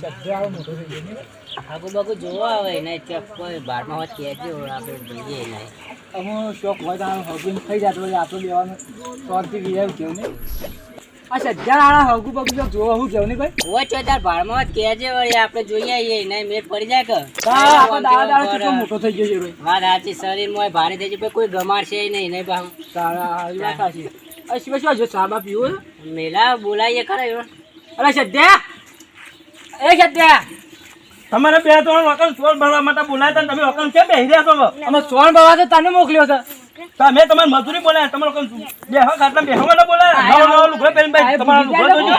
સદ્યા મોટો થઈ ગયો ને આગુ બાગુ જોવા આવે ને કોઈ બારમાં હોત કહેજો આપણે જોઈએ નહીં અમો શોખ હોય તો હગું થઈ જતો હોય આપણું લેવાનું સોરથી વિયાવ કેવું ને આ સદ્યા હગુ બાગુ જો જોવા હું કેવું ને ભાઈ હોય તો તાર બારમાં હોત કહેજે વળી આપણે જોઈએ આવીએ નહીં મેળ પડી જાય કે આપણો દાદા કેટલો મોટો થઈ ગયો છે રોય વાત સાચી શરીરમાં ભારે થઈ જાય કોઈ ગમાડશે નહીં નહીં બા સારા વાત સાચી આ શિવા શિવા જો સાબા પીવો મેલા બોલાઈએ ખરા અરે સદ્યા એ સદ્યા તમારે બે ત્રણ વખત સોળ ભરવા માટે બોલાયા તમે વખત કેમ બેસી રહ્યા છો અમે સોન બાવા તો તને મોકલ્યો છે તમે તમારી મજૂરી બોલાયા તમારે વખત બેહો ખાટલા બેહો માટે બોલાયા નવો નવો લુગડો પહેરીને ભાઈ તમારા લુગડો જોજો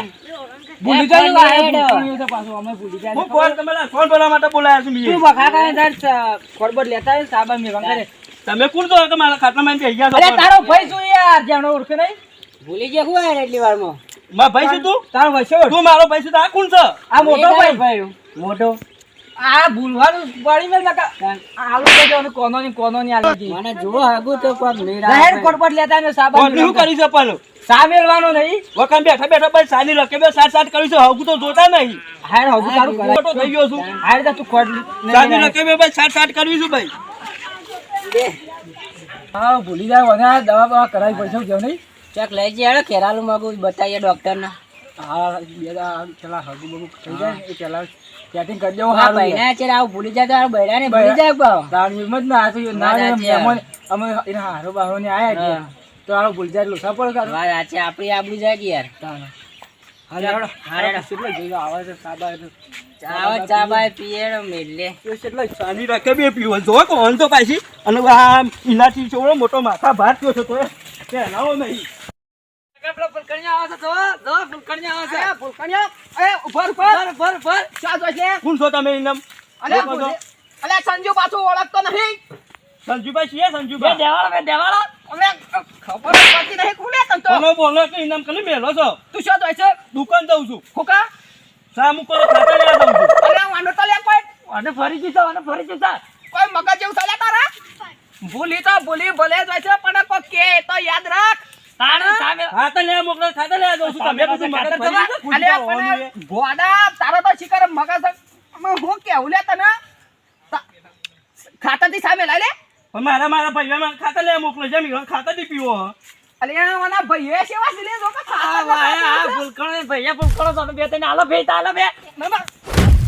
ભૂલી જાય તો પાછો અમે ભૂલી જાય હું કોણ તમારે સોળ ભરવા માટે બોલાયા છું તું બખા કરે તાર ખોરબત લેતા હોય સાબા મેવા કરે તમે કોણ છો કે મારા ખાટલામાં બેસી ગયા છો અરે તારો ભાઈ શું યાર જાણો ઓળખે નહીં ભૂલી જાય હું આવે એટલી વારમાં મારા ભાઈ છું તું તારો વશો તું મારો ભાઈ છું તો આ કોણ છે આ મોટો ભાઈ મોટો આ ભૂલવાનું પડી મેલ લકા આલુ કે જો કોનો ની આલુ જી મને જો આગુ તો કોક મેળા જાહેર ખોરબત લેતા ને સાબા કોણ શું કરી છે પાલો સામેલવાનો નહીં વખત બેઠા બેઠા ભાઈ સાની રકે બે સાત સાત કરી છે હગું તો જોતા નહીં હાર હજુ તારું કરે મોટો થઈ ગયો છું હાર તા તું ખોટ સાની રકે બે ભાઈ સાત સાત કરવી છું ભાઈ હા ભૂલી જાય વને દવા બવા કરાવી પડશે કેવું નહીં ચક લઈ જાય ખેરાલું માગું બતાવીએ ડોક્ટર ને હા બે પેલા હગુ બગુ થઈ જાય એ પેલા સેટિંગ કરી દેવું હા હારું બૈરા છે આવું ભૂલી જાય તો બૈરા ને ભૂલી જાય પાવ તાણ હિંમત ના આતો ના મહેમાન અમે એના હારો બારો ને આયા કે તો આરો ભૂલી જાય લોસા પડે કાઢો વાત સાચી આપણી આબરૂ જાય કે યાર તાણ હારે હારે કેટલો જોઈ આવે છે સાબા ચા બાય પીએ મેલે એટલે સાની રકે બે પીવો જો કોણ તો પાછી અને આ ઇલાચી ચોળો મોટો માથા ભાર થયો છે તો કે નાઓ નહીં કોણ છો તમે ઇનામ સંજુ પાછું ઓળખતો નહીં સંજુભાઈ છીએ સંજુભાઈ દેવાળો અમને ખબર પડતી નહીં કોને તમ તો બોલો બોલો કે ઇનામ કને મેલો છો તું શું જોઈ છે દુકાન જઉં છું ખોકા સામુ કો ખાતા લેવા જઉં છું અરે વાંડો તો લે કોઈ અને ફરી જઈશ કોઈ મગજ જેવું ચાલે તારા ભૂલી ભલે જોઈ છે પણ કોઈ કે તો યાદ રાખ ખાતા લેવા મોકલો ખાતા લેવા જઉં છું તમે બધું મગજ ફરી અલે પણ ભોડા તારો તો શિકાર મગજ હું કેવું લે તને ખાતાથી સામે લઈ લે પણ મારા ભાઈમાં ખાતા લેવા મોકલો છે મી ખાતાથી પીવો અલે આના ભાઈએ સેવા છે લે જો કે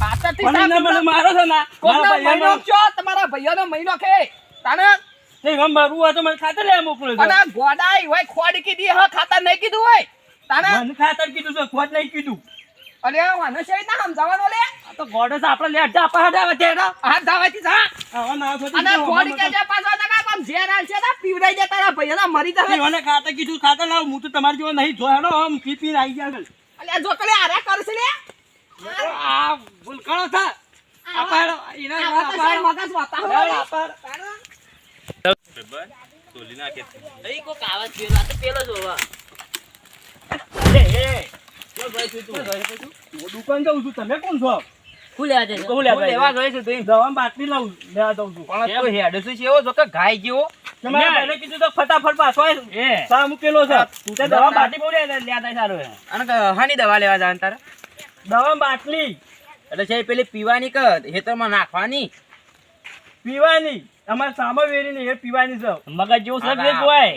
ખાતાથી પણ સામે મને મારો છે ના કોનો મારા મહિનો ભાઈનો છો તમારા ભાઈઓનો મહિનો કે તાને તે ગમ મારું આ તો મને ખાતા લેવા મોકલો છે અને ગોડાઈ હોય ખોડ કીધી હ ખાતા નહીં કીધું હોય તાને મને ખાતર કીધું છે ખોટ નહીં કીધું અલે આનો છે ના સમજાવવાનો લે તો ગોડે છે આપણે લે અડધા પાડા આવે છે હાથ ધાવાથી જા આવા ના થતી અને ખોડ કે જે પાછો તને કોમ ઝેર આલ છે ના પીવડાઈ દે તારા ભાઈઓના મરી જાય મને ખાતા કીધું ખાતા લાવ હું તો તમારી જેવો નહીં જોયાડો આમ પી પી આવી ગયા અલે જો કલે આરે કરશે લે આ ભૂલકણો થા અપાડો ઈના અપાડો મગજ વાતા હો એ કોક આવાજ પીલો આ તો પેલો જ હોવા હું દુકાન જાઉં છું તમે કોણ છો હું લેવા જઈશ લેવા જોઈએ છે તું દવા બાટલી લાવું લેવા દઉં છું પણ તું હેડ છે એવો જો કે ગાય જેવો તમારે પહેલે કીધું તો ફટાફટ પાછો સા મૂકેલો છે તે દવા બાટલી બોલે લેતા સારું અને હાની દવા લેવા જવાનું તારે દવા બાટલી એટલે છે પેલી પીવાની કે હેતરમાં નાખવાની પીવાની અમારે સામા વેરીને એ પીવાની છે મગજ જેવું છે બે જોય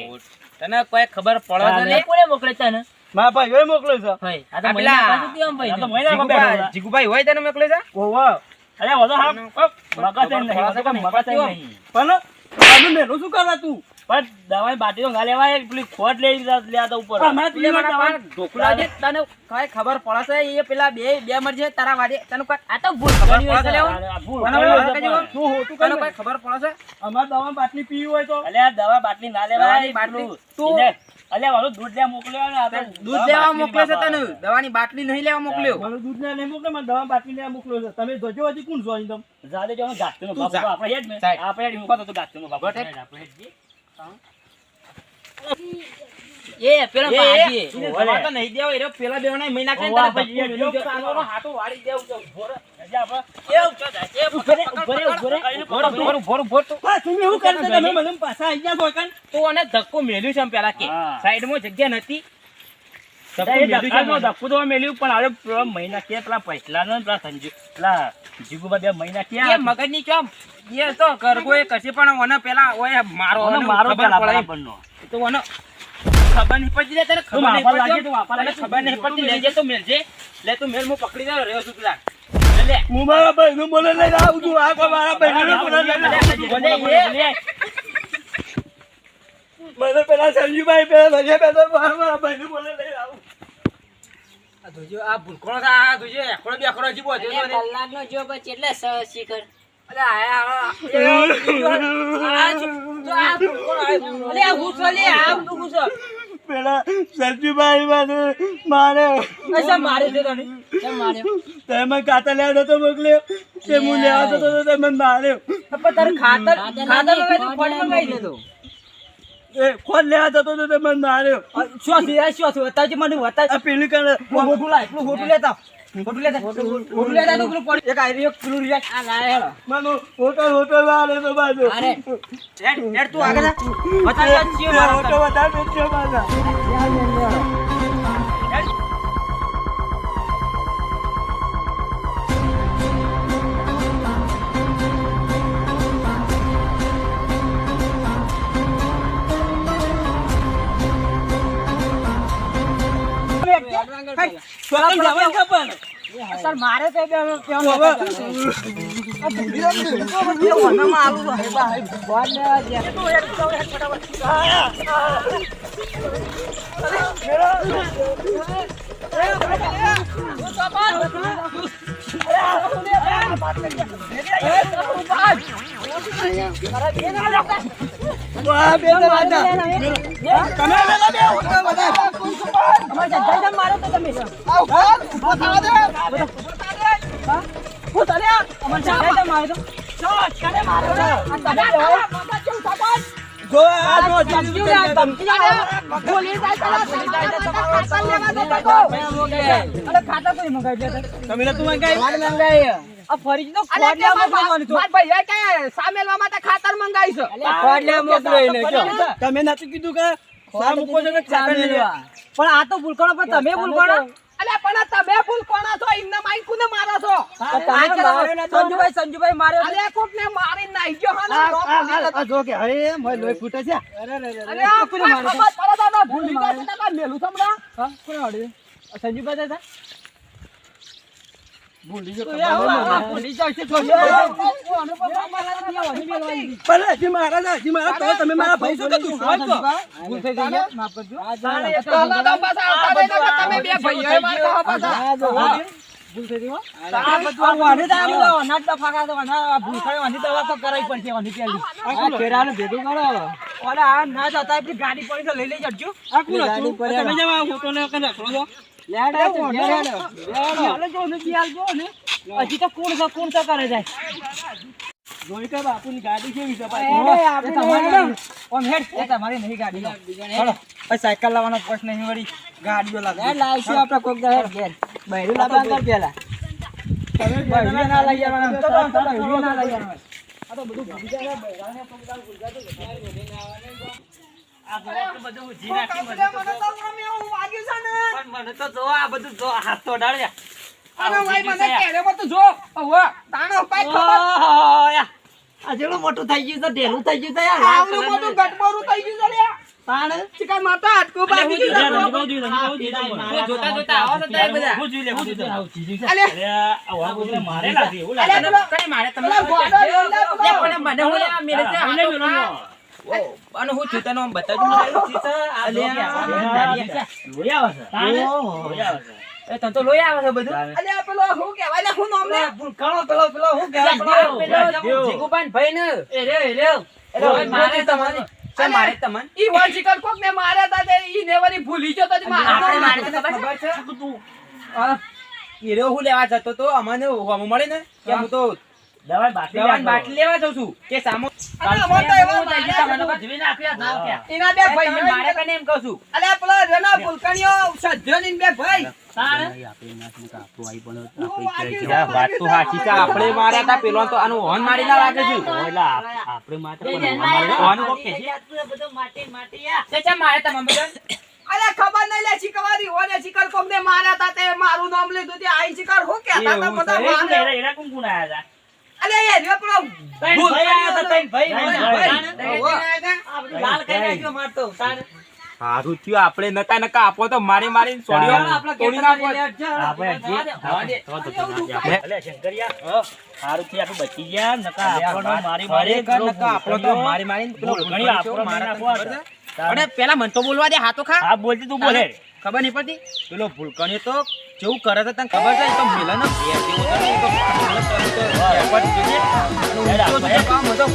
તને કોઈ ખબર પડે છે ને કોને મોકલે તને મારા ભાઈઓએ મોકલ્યો છે ભાઈ આ તો મહિના પાછું કેમ ભાઈ આ તો મહિના માં બેઠો છે. જીગુભાઈ હોય તને મોકલે છે ઓવા અરે વધો હા મગજ નહીં પણ તમે મેલો શું કરવા તું પણ દવાઈ બાટી તો ગાલે વાય પેલી ખોટ લઈ લેવા તો ઉપર અમારે પીવા દવા ઢોકળા જે તને કઈ ખબર પડે છે એ પેલા બે મરજે તારા વાડે તને કોઈ આ તો ભૂલ ખબર નહીં હોય પડે લેવો શું હોતું તને કઈ કોઈ ખબર પડે છે અમારે દવા બાટલી પીવી હોય તો અલે આ દવા બાટલી ના લેવાય દવાની બાટલી તું અલે વાળો દૂધ લેવા મોકલ્યો ને આપણે દૂધ લેવા મોકલે છે તને દવાની બાટલી નહીં લેવા મોકલ્યો મને દૂધ ને નહીં મોકલે મને દવા બાટલી લેવા મોકલ્યો છે તમે જોજો હજી કોણ છો અહીં જાદે જો ગાસ્તનો તું બાપ જા. આપણે હેડ ને સાહેબ. આપણે હેડ મુકો તો ગાસ્તનો બાપ બટે. આપણે હેડ જી એ પેલા બાજી દવા તો નહીં દેવો એરો પેલા બેવના મહિના કાઈ તારા ભાઈ મેલી ગયો તારો હાથો વાળી દેવ જો ભોર શું કરતો તમે મને પાછા આવી ગયા છો કાન તું અને ધક્કો મેલ્યું છે આમ પેલા કે હા. સાઈડમાં જગ્યા નથી ધક્કું તો મેલ્યું પણ હવે પેલા મહિના કે પેલા પૈસલા ને પેલા સંજુ પેલા જીગુબા 2 મહિના એ ક્યાં મગજની કેમ એ તો કરગો એ કશી પણ ઓને પેલા ઓય મારો ઓને ઓને મારો ખબર પેલા પડે. બરાબરનો. તો ઓને ખબર નહીં પડતી લે તને તું ખબર નહીં વાપર લાગે, પડતી તું વાપર તને લાગે. ખબર નહીં પડતી લેજે તો મેલજે લે તું મેલ હું પકડી દઉં રહ્યો છું પેલા લે હું મારા ભાઈનું બોલે લઈને આવું છું. આ કોઈ મારા ભાઈનું બોલે લઈને આવું છું. મને પેલા સંજુભાઈ પેલા ભજે પેલો મારા ભાઈનું બોલે લઈને આવું. આ જોજો આ ભૂલકોણો આ જોજો એકડો બે એકડો જીવો અરે જોજો ને કલાકનો જો પછી એટલે શિખર અલે આયા આ જો આ ભૂલકોણો અલે આ હું ચલે આ તું હું છો પેલા સંજુભાઈ મને મારે અચ્છા મારે છે તને કેમ માર્યો તમે કાતા લેવાનો તો મોકલ્યો તે હું લેવા જતો તો તમે માર્યો. પણ તારે ખાતર મંગાઈ તો ફળ મંગાઈ દેતો એ કોણ લેવા જતો તો તમે માર્યો. શું છે શું છે બતાવજે મને બતાવ આ પેલી કાલે ફોટું લાય પેલું ફોટું લેતા ફોટું લેતા તો પેલું પડી એક આયરી એક પેલું રિયા આ લાય હેડો માનો હોટલ વાળે તો બાજુ અરે હેડ તું આગળ જા બતાવ ચીયો મારો હોટલ વધારે બેચ્યો બાજુ. ચોકન જવાનું કે પણ સર મારે તો બે તો હવે વાહ બે વાડા તમે વેલા બે હોટલ વધારે મારો તો તમે આવ બતાવ દે હું તને અમન ચાલે મારે તો ચો ચાલે મારો આ તને જો આ જો ધમકી જાય બોલી જાય ખાતર લેવા દો અરે ખાતર કોઈ મંગાવી દે તમે તું મંગાઈ મંગાવી આ ફરી તો ખોડ લેવા મોકલવાનું તો ભાઈ કે સામેલવા માટે ખાતર મંગાવી છે ખોડ લેવા મોકલ્યો ને જો તમે નથી કીધું કે સા મૂકો છો કે ચાકર લેવા પણ આ તો ભૂલકોણો પણ તમે ભૂલકોણો અલે પણ તમે ભૂલકોણો છો ઇન્ના માઈ કોને મારો છો સંજુભાઈ માર્યો અલે કોક ને મારી નાઈ ગયો હા જો કે અરે મોય લોહી ફૂટે છે અરે આ કોને માર્યો ખબર પડે ના ભૂલી જાય તો કા મેલું સમડા હા કોને માર્યો સંજુભાઈ દાદા ભૂલી ગયો ભૂલી જાય છે પણ હજી મારા તો તમે મારા ભાઈ છો કે તું શું છો ભૂલ થઈ ગઈ માફ કરજો તમે બે ભાઈઓ માર કહો પાછા ભૂલ થઈ ગઈ આ બધું વાને તો અનાજ તો ફાકા તો અના ભૂલ થઈ વાની દવા તો કરાવી પડશે વાની પેલી આ કેરાને ભેગું કરો ઓલા આ ના જતા આપણી ગાડી પડી તો લઈ લઈ જજો આ કોણ હતું તમે જવા ફોટો ને કને રાખો છો હજી તો કોણ તો કરે જાય જોઈ કે બાપુની ગાડી કેવી છે તમારી નહીં ગાડી ચલો સાયકલ લાવવાનો પ્રશ્ન નહીં વળી ગાડીઓ લાવશું આપણે કોક ઘેર બહેરું લાવવા પેલા બહેરું ના લઈ આવવાના બહેરું ના લઈ આવવાના આ તો બધું ભૂલી જાય બહેરાને પગદાર ગુજરાતી આ બધું જી રાખી મને તો જો આ બધું જો હાથ તો ડાળ્યા અરે ભાઈ મને કેરે મત જો ઓવા તાણો પાઈ ખબર આ જેવું મોટું થઈ ગયું તો ઢેલું થઈ ગયું તો યાર આવડું મોટું ગટબરું થઈ ગયું છે લ્યા તાણ ચિકન માતા હાટકો બાકી જોતા જોતા આવો તો તે બધા હું જોઈ લે હું જોઈ લે અલે અરે આવા બોલે મારે લાગે એવું અલે લાગે કઈ મારે તમને પણ મને હું આ મેરે છે અને હું છું તને બતાવું અલે લોહી આવે છે લોહી આવે છે એ તને તો લોહી આવે છે બધું અલે પેલો હું કહેવાય ને હું નામ લે ભૂલકાણો પેલો હું કહેવાય પેલો જીગુબાન ભાઈ ને એ રે મારે તમારે મારે તમને ઈ વન શિકાર કોક ને માર્યા તા તે ઈ નેવરી ભૂલી ગયો તો મારે મારે ખબર છે તું હીરો હું લેવા જતો તો અમને હોમ મળે ને કે હું તો દવાઈ બાટલી લેવા જાઉં છું કે સામો એના બે ભાઈ મારે કને એમ કહું છું અલે પેલા રેના ભૂલકણીઓ સજ્જન બે ભાઈ વાત તો સાચી છે આપણે માર્યા તા પેલો તો આનું હોન મારી ના લાગે છે આપણે માથે પણ હોન કોક કે છે બધું માટી મારે તમે બધા અરે ખબર નહીં લે શીખવાડી ઓને શીખર કોમને માર્યા તા તે મારું નામ લીધું તે આઈ શીખર હું કહેતા તા બધા મારે એરા કોણ કોણ આયા અલે એ રે પેલો ભૂલ લાલ કઈ નાખ્યો મારતો તાર હારું થયું આપણે નકા નકા આપો તો મારી મારીને છોડ્યો આપણે તોડી નાખો અલે શંકરિયા હારું થી આપણે બચી ગયા નકા આપણો મારી નકા આપણો તો મારી મારીને પેલો ઘણી આપણો મારા અરે પેલા મન તો બોલવા દે હા તો ખા હા બોલતી તું બોલે ખબર નહીં પડતી પેલો ભૂલકણી તો કેવું કરે તો તને ખબર છે તો મિલન કામ હતો